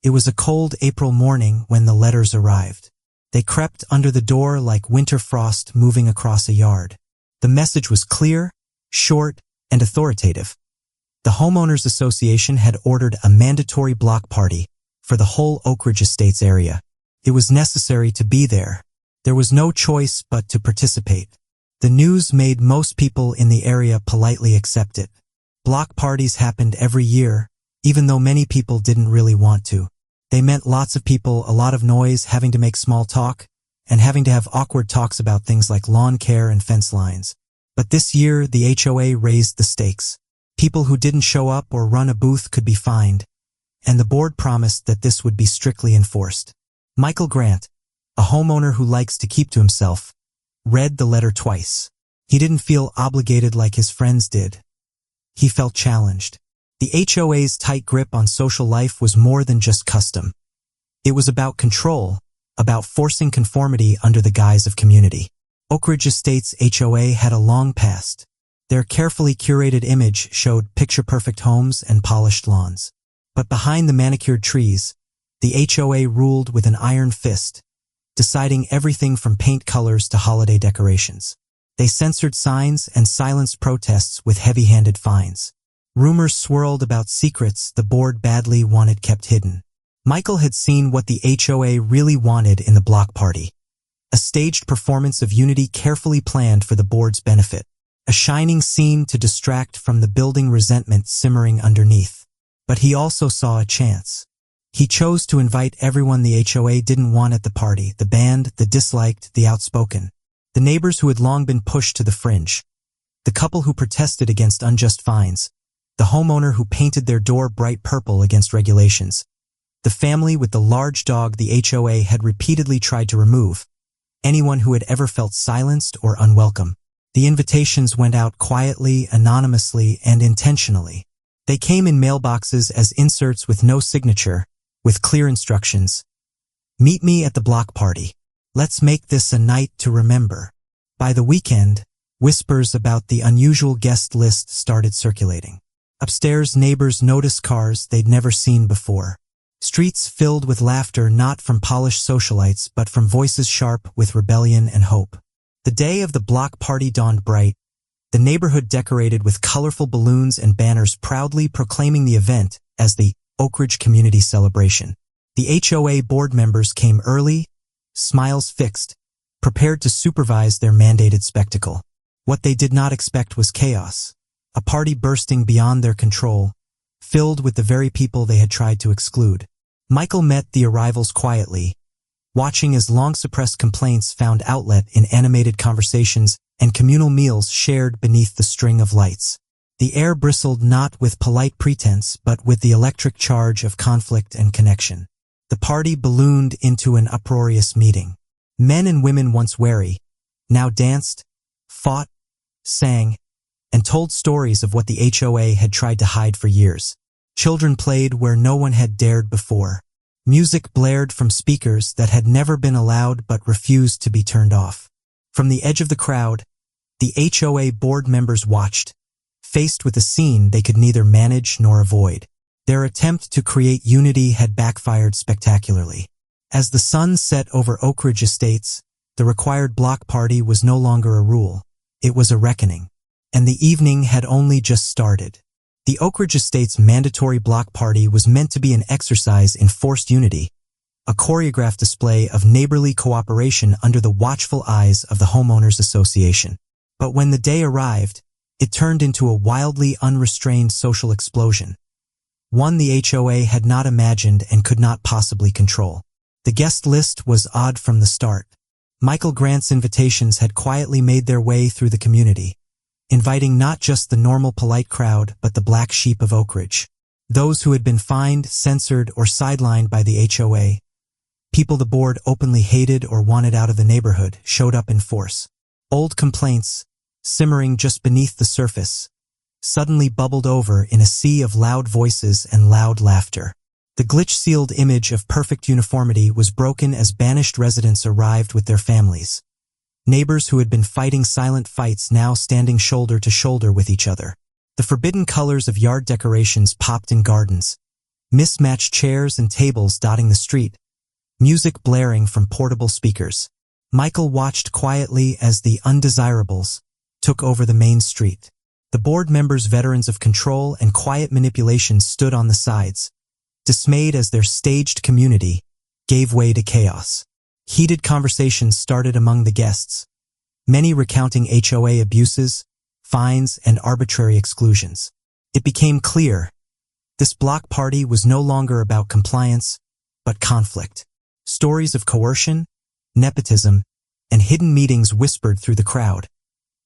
It was a cold April morning when the letters arrived. They crept under the door like winter frost moving across a yard. The message was clear, short, and authoritative. The Homeowners Association had ordered a mandatory block party for the whole Oak Ridge Estates area. It was necessary to be there. There was no choice but to participate. The news made most people in the area politely accept it. Block parties happened every year, even though many people didn't really want to. They meant lots of people, a lot of noise, having to make small talk, and having to have awkward talks about things like lawn care and fence lines. But this year, the HOA raised the stakes. People who didn't show up or run a booth could be fined, and the board promised that this would be strictly enforced. Michael Grant, a homeowner who likes to keep to himself, read the letter twice. He didn't feel obligated like his friends did. He felt challenged. The HOA's tight grip on social life was more than just custom. It was about control, about forcing conformity under the guise of community. Oak Ridge Estates HOA had a long past. Their carefully curated image showed picture-perfect homes and polished lawns. But behind the manicured trees, the HOA ruled with an iron fist, deciding everything from paint colors to holiday decorations. They censored signs and silenced protests with heavy-handed fines. Rumors swirled about secrets the board badly wanted kept hidden. Michael had seen what the HOA really wanted in the block party. A staged performance of unity carefully planned for the board's benefit. A shining scene to distract from the building resentment simmering underneath. But he also saw a chance. He chose to invite everyone the HOA didn't want at the party, the band, the disliked, the outspoken. The neighbors who had long been pushed to the fringe. The couple who protested against unjust fines. The homeowner who painted their door bright purple against regulations. The family with the large dog the HOA had repeatedly tried to remove. Anyone who had ever felt silenced or unwelcome. The invitations went out quietly, anonymously, and intentionally. They came in mailboxes as inserts with no signature, with clear instructions. Meet me at the block party. Let's make this a night to remember. By the weekend, whispers about the unusual guest list started circulating. Upstairs, neighbors noticed cars they'd never seen before. Streets filled with laughter not from polished socialites but from voices sharp with rebellion and hope. The day of the block party dawned bright, the neighborhood decorated with colorful balloons and banners proudly proclaiming the event as the Oak Ridge Community Celebration. The HOA board members came early, smiles fixed, prepared to supervise their mandated spectacle. What they did not expect was chaos. A party bursting beyond their control, filled with the very people they had tried to exclude. Michael met the arrivals quietly, watching as long-suppressed complaints found outlet in animated conversations and communal meals shared beneath the string of lights. The air bristled not with polite pretense but with the electric charge of conflict and connection. The party ballooned into an uproarious meeting. Men and women once wary, now danced, fought, sang, and told stories of what the HOA had tried to hide for years. Children played where no one had dared before. Music blared from speakers that had never been allowed but refused to be turned off. From the edge of the crowd, the HOA board members watched, faced with a scene they could neither manage nor avoid. Their attempt to create unity had backfired spectacularly. As the sun set over Oak Ridge Estates, the required block party was no longer a rule. It was a reckoning. And the evening had only just started. The Oak Ridge Estates mandatory block party was meant to be an exercise in forced unity, a choreographed display of neighborly cooperation under the watchful eyes of the Homeowners Association. But when the day arrived, it turned into a wildly unrestrained social explosion. One the HOA had not imagined and could not possibly control. The guest list was odd from the start. Michael Grant's invitations had quietly made their way through the community, inviting not just the normal polite crowd but the black sheep of Oak Ridge. Those who had been fined, censored, or sidelined by the HOA, people the board openly hated or wanted out of the neighborhood, showed up in force. Old complaints, simmering just beneath the surface, suddenly bubbled over in a sea of loud voices and loud laughter. The glitch-sealed image of perfect uniformity was broken as banished residents arrived with their families. Neighbors who had been fighting silent fights now standing shoulder to shoulder with each other. The forbidden colors of yard decorations popped in gardens, mismatched chairs and tables dotting the street, music blaring from portable speakers. Michael watched quietly as the undesirables took over the main street. The board members, veterans of control and quiet manipulation, stood on the sides, dismayed as their staged community gave way to chaos. Heated conversations started among the guests, many recounting HOA abuses, fines, and arbitrary exclusions. It became clear this block party was no longer about compliance, but conflict. Stories of coercion, nepotism, and hidden meetings whispered through the crowd,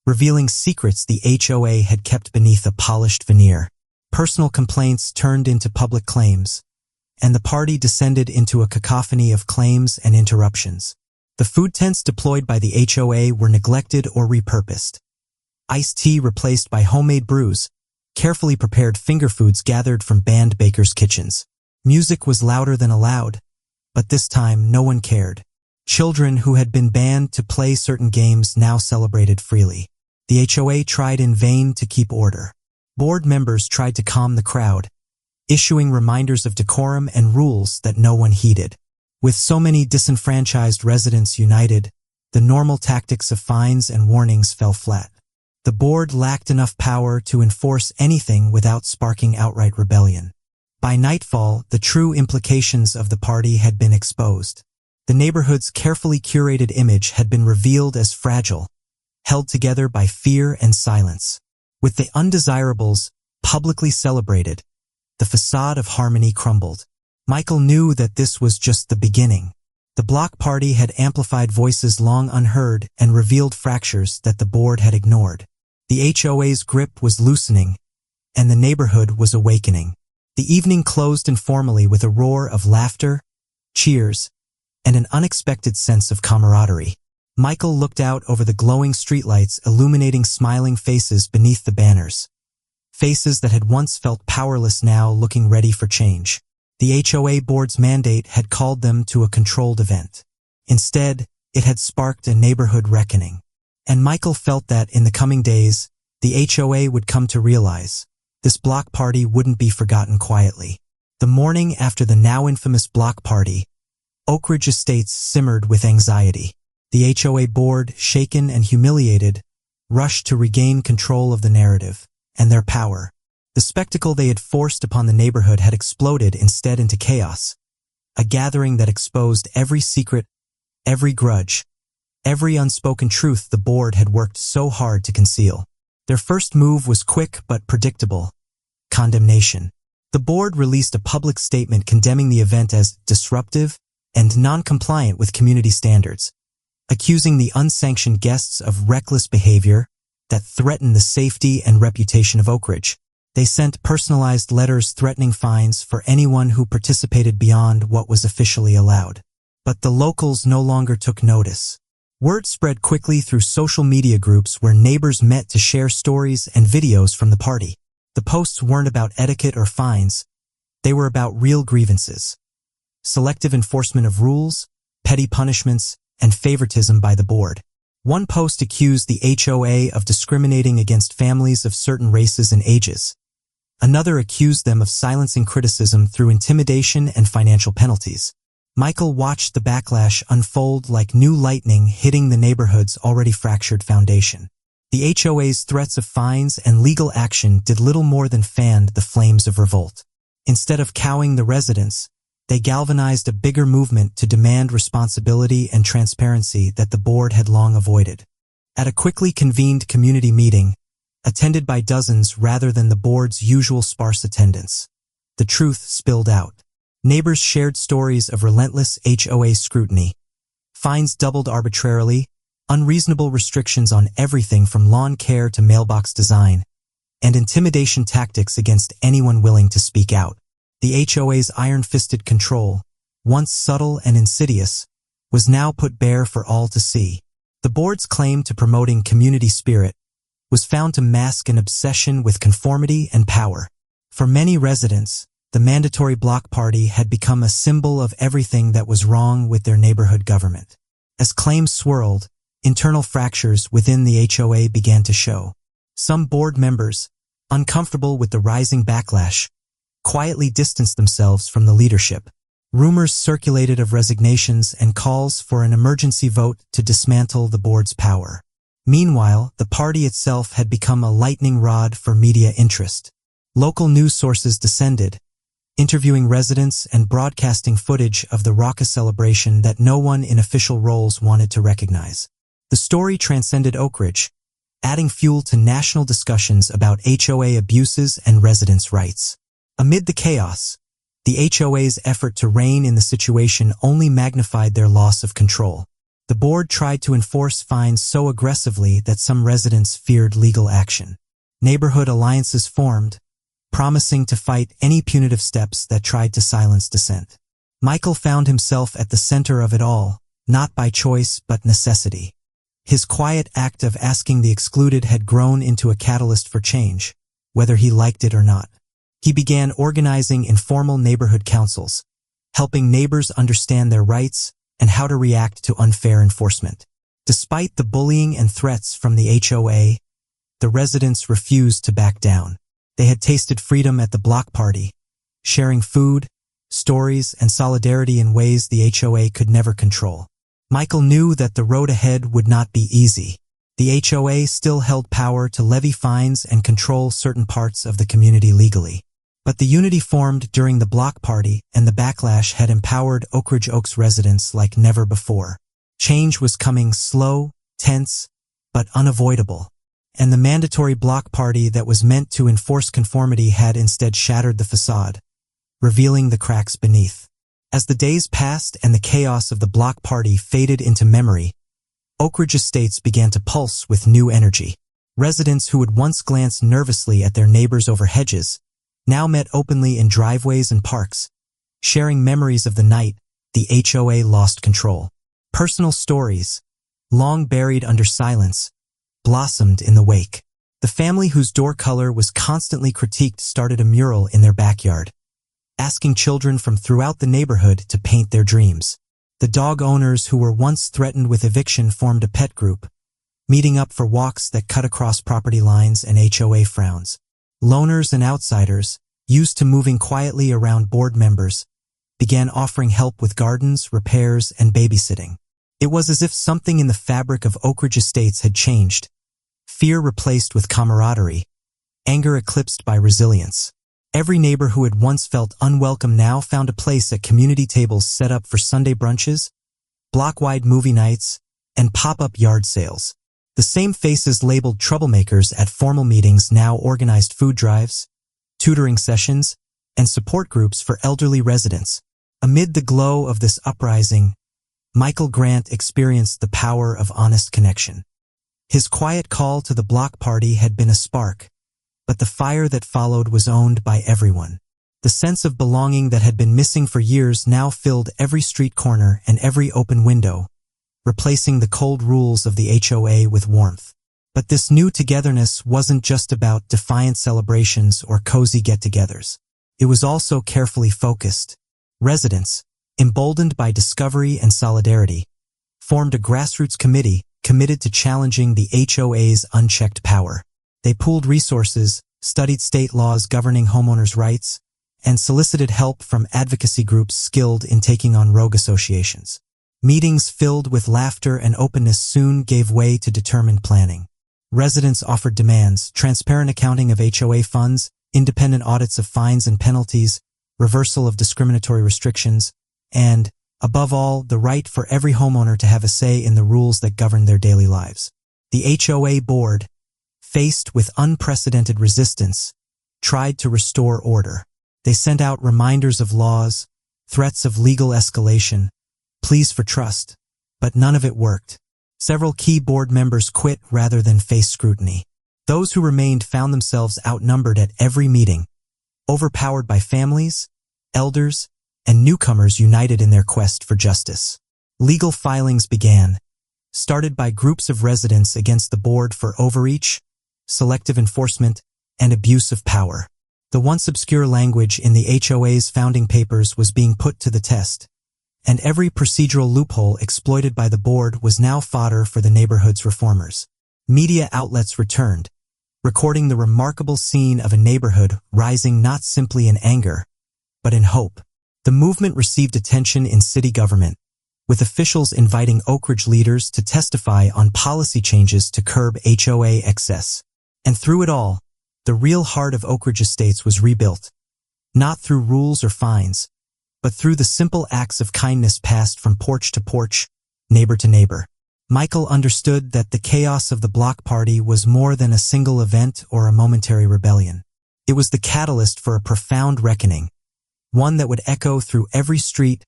revealing secrets the HOA had kept beneath a polished veneer. Personal complaints turned into public claims, and the party descended into a cacophony of claims and interruptions. The food tents deployed by the HOA were neglected or repurposed. Iced tea replaced by homemade brews, carefully prepared finger foods gathered from banned bakers' kitchens. Music was louder than allowed, but this time no one cared. Children who had been banned to play certain games now celebrated freely. The HOA tried in vain to keep order. Board members tried to calm the crowd, issuing reminders of decorum and rules that no one heeded. With so many disenfranchised residents united, the normal tactics of fines and warnings fell flat. The board lacked enough power to enforce anything without sparking outright rebellion. By nightfall, the true implications of the party had been exposed. The neighborhood's carefully curated image had been revealed as fragile, held together by fear and silence. With the undesirables publicly celebrated, the facade of harmony crumbled. Michael knew that this was just the beginning. The block party had amplified voices long unheard and revealed fractures that the board had ignored. The HOA's grip was loosening, and the neighborhood was awakening. The evening closed informally with a roar of laughter, cheers, and an unexpected sense of camaraderie. Michael looked out over the glowing streetlights illuminating smiling faces beneath the banners. Faces that had once felt powerless now looking ready for change. The HOA board's mandate had called them to a controlled event. Instead, it had sparked a neighborhood reckoning. And Michael felt that in the coming days, the HOA would come to realize this block party wouldn't be forgotten quietly. The morning after the now infamous block party, Oak Ridge Estates simmered with anxiety. The HOA board, shaken and humiliated, rushed to regain control of the narrative and their power. The spectacle they had forced upon the neighborhood had exploded instead into chaos, a gathering that exposed every secret, every grudge, every unspoken truth the board had worked so hard to conceal. Their first move was quick but predictable: condemnation. The board released a public statement condemning the event as disruptive and non-compliant with community standards, accusing the unsanctioned guests of reckless behavior that threatened the safety and reputation of Oak Ridge. They sent personalized letters threatening fines for anyone who participated beyond what was officially allowed. But the locals no longer took notice. Word spread quickly through social media groups where neighbors met to share stories and videos from the party. The posts weren't about etiquette or fines. They were about real grievances: selective enforcement of rules, petty punishments, and favoritism by the board. One post accused the HOA of discriminating against families of certain races and ages. Another accused them of silencing criticism through intimidation and financial penalties. Michael watched the backlash unfold like new lightning hitting the neighborhood's already fractured foundation. The HOA's threats of fines and legal action did little more than fan the flames of revolt. Instead of cowing the residents, they galvanized a bigger movement to demand responsibility and transparency that the board had long avoided. At a quickly convened community meeting, attended by dozens rather than the board's usual sparse attendance, the truth spilled out. Neighbors shared stories of relentless HOA scrutiny, fines doubled arbitrarily, unreasonable restrictions on everything from lawn care to mailbox design, and intimidation tactics against anyone willing to speak out. The HOA's iron-fisted control, once subtle and insidious, was now put bare for all to see. The board's claim to promoting community spirit was found to mask an obsession with conformity and power. For many residents, the mandatory block party had become a symbol of everything that was wrong with their neighborhood government. As claims swirled, internal fractures within the HOA began to show. Some board members, uncomfortable with the rising backlash, quietly distanced themselves from the leadership. Rumors circulated of resignations and calls for an emergency vote to dismantle the board's power. Meanwhile, the party itself had become a lightning rod for media interest. Local news sources descended, interviewing residents and broadcasting footage of the raucous celebration that no one in official roles wanted to recognize. The story transcended Oak Ridge, adding fuel to national discussions about HOA abuses and residents' rights. Amid the chaos, the HOA's effort to rein in the situation only magnified their loss of control. The board tried to enforce fines so aggressively that some residents feared legal action. Neighborhood alliances formed, promising to fight any punitive steps that tried to silence dissent. Michael found himself at the center of it all, not by choice but necessity. His quiet act of asking the excluded had grown into a catalyst for change, whether he liked it or not. He began organizing informal neighborhood councils, helping neighbors understand their rights and how to react to unfair enforcement. Despite the bullying and threats from the HOA, the residents refused to back down. They had tasted freedom at the block party, sharing food, stories, and solidarity in ways the HOA could never control. Michael knew that the road ahead would not be easy. The HOA still held power to levy fines and control certain parts of the community legally. But the unity formed during the block party and the backlash had empowered Oak Ridge Oaks residents like never before. Change was coming slow, tense, but unavoidable. And the mandatory block party that was meant to enforce conformity had instead shattered the facade, revealing the cracks beneath. As the days passed and the chaos of the block party faded into memory, Oak Ridge Estates began to pulse with new energy. Residents who had once glanced nervously at their neighbors over hedges now met openly in driveways and parks, sharing memories of the night the HOA lost control. Personal stories, long buried under silence, blossomed in the wake. The family whose door color was constantly critiqued started a mural in their backyard, asking children from throughout the neighborhood to paint their dreams. The dog owners who were once threatened with eviction formed a pet group, meeting up for walks that cut across property lines and HOA frowns. Loners and outsiders, used to moving quietly around board members, began offering help with gardens, repairs, and babysitting. It was as if something in the fabric of Oak Ridge Estates had changed, fear replaced with camaraderie, anger eclipsed by resilience. Every neighbor who had once felt unwelcome now found a place at community tables set up for Sunday brunches, block-wide movie nights, and pop-up yard sales. The same faces labeled troublemakers at formal meetings now organized food drives, tutoring sessions, and support groups for elderly residents. Amid the glow of this uprising, Michael Grant experienced the power of honest connection. His quiet call to the block party had been a spark, but the fire that followed was owned by everyone. The sense of belonging that had been missing for years now filled every street corner and every open window, replacing the cold rules of the HOA with warmth. But this new togetherness wasn't just about defiant celebrations or cozy get-togethers. It was also carefully focused. Residents, emboldened by discovery and solidarity, formed a grassroots committee committed to challenging the HOA's unchecked power. They pooled resources, studied state laws governing homeowners' rights, and solicited help from advocacy groups skilled in taking on rogue associations. Meetings filled with laughter and openness soon gave way to determined planning. Residents offered demands, transparent accounting of HOA funds, independent audits of fines and penalties, reversal of discriminatory restrictions, and, above all, the right for every homeowner to have a say in the rules that govern their daily lives. The HOA board, faced with unprecedented resistance, tried to restore order. They sent out reminders of laws, threats of legal escalation, pleas for trust, but none of it worked. Several key board members quit rather than face scrutiny. Those who remained found themselves outnumbered at every meeting, overpowered by families, elders, and newcomers united in their quest for justice. Legal filings began, started by groups of residents against the board for overreach, selective enforcement, and abuse of power. The once obscure language in the HOA's founding papers was being put to the test, and every procedural loophole exploited by the board was now fodder for the neighborhood's reformers. Media outlets returned, recording the remarkable scene of a neighborhood rising not simply in anger, but in hope. The movement received attention in city government, with officials inviting Oak Ridge leaders to testify on policy changes to curb HOA excess. And through it all, the real heart of Oak Ridge Estates was rebuilt, not through rules or fines, but through the simple acts of kindness passed from porch to porch, neighbor to neighbor. Michael understood that the chaos of the block party was more than a single event or a momentary rebellion. It was the catalyst for a profound reckoning, one that would echo through every street,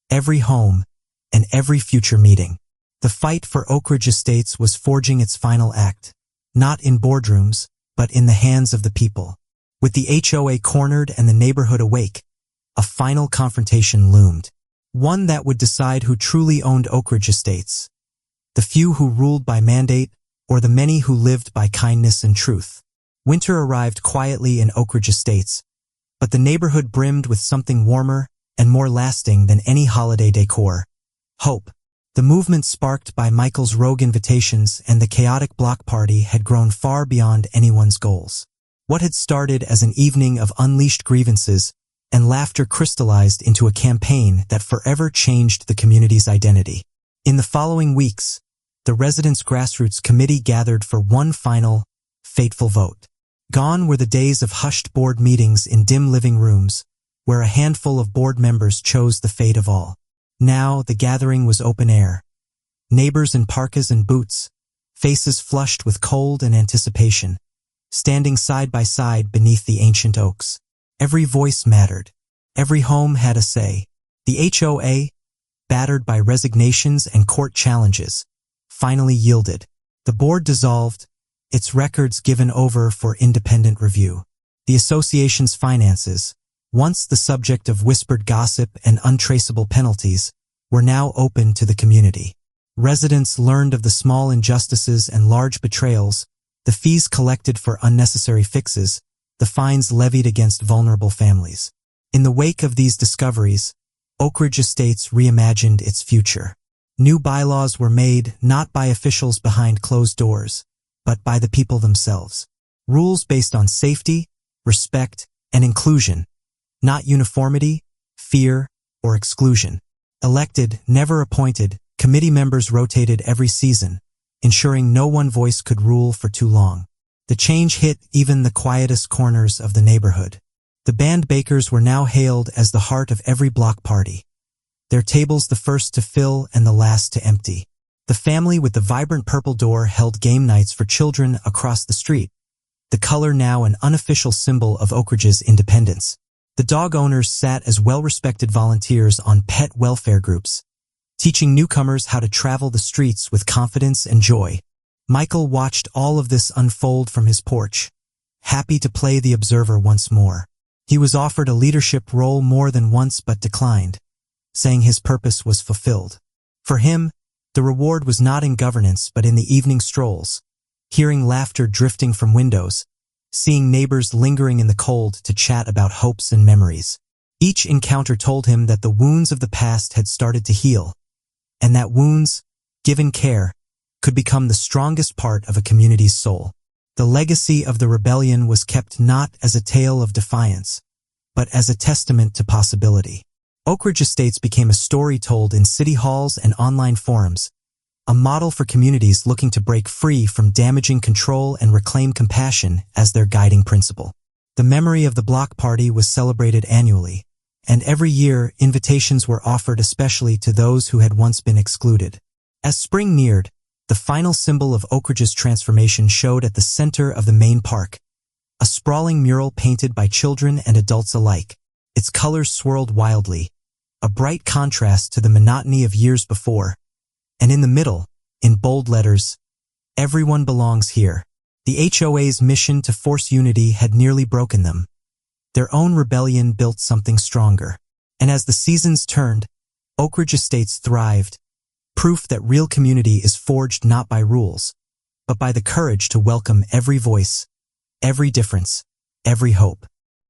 every home, and every future meeting. The fight for Oak Ridge Estates was forging its final act, not in boardrooms, but in the hands of the people. With the HOA cornered and the neighborhood awake, a final confrontation loomed, one that would decide who truly owned Oak Ridge Estates, the few who ruled by mandate or the many who lived by kindness and truth. Winter arrived quietly in Oak Ridge Estates, but the neighborhood brimmed with something warmer and more lasting than any holiday decor: hope. The movement sparked by Michael's rogue invitations and the chaotic block party had grown far beyond anyone's goals. What had started as an evening of unleashed grievances and laughter crystallized into a campaign that forever changed the community's identity. In the following weeks, the residents' grassroots committee gathered for one final, fateful vote. Gone were the days of hushed board meetings in dim living rooms, where a handful of board members chose the fate of all. Now the gathering was open air. Neighbors in parkas and boots, faces flushed with cold and anticipation, standing side by side beneath the ancient oaks. Every voice mattered. Every home had a say. The HOA, battered by resignations and court challenges, finally yielded. The board dissolved, its records given over for independent review. The association's finances, once the subject of whispered gossip and untraceable penalties, were now open to the community. Residents learned of the small injustices and large betrayals, the fees collected for unnecessary fixes, the fines levied against vulnerable families. In the wake of these discoveries, Oak Ridge Estates reimagined its future. New bylaws were made not by officials behind closed doors, but by the people themselves. Rules based on safety, respect, and inclusion, not uniformity, fear, or exclusion. Elected, never appointed, committee members rotated every season, ensuring no one voice could rule for too long. The change hit even the quietest corners of the neighborhood. The band bakers were now hailed as the heart of every block party, their tables the first to fill and the last to empty. The family with the vibrant purple door held game nights for children across the street, the color now an unofficial symbol of Oak Ridge's independence. The dog owners sat as well-respected volunteers on pet welfare groups, teaching newcomers how to travel the streets with confidence and joy. Michael watched all of this unfold from his porch, happy to play the observer once more. He was offered a leadership role more than once but declined, saying his purpose was fulfilled. For him, the reward was not in governance but in the evening strolls, hearing laughter drifting from windows, seeing neighbors lingering in the cold to chat about hopes and memories. Each encounter told him that the wounds of the past had started to heal, and that wounds, given care, could become the strongest part of a community's soul. The legacy of the rebellion was kept not as a tale of defiance, but as a testament to possibility. Oak Ridge Estates became a story told in city halls and online forums, a model for communities looking to break free from damaging control and reclaim compassion as their guiding principle. The memory of the block party was celebrated annually, and every year invitations were offered especially to those who had once been excluded. As spring neared, the final symbol of Oak Ridge's transformation showed at the center of the main park, a sprawling mural painted by children and adults alike. Its colors swirled wildly, a bright contrast to the monotony of years before. And in the middle, in bold letters, "Everyone belongs here." The HOA's mission to force unity had nearly broken them. Their own rebellion built something stronger. And as the seasons turned, Oak Ridge Estates thrived, proof that real community is forged not by rules, but by the courage to welcome every voice, every difference, every hope.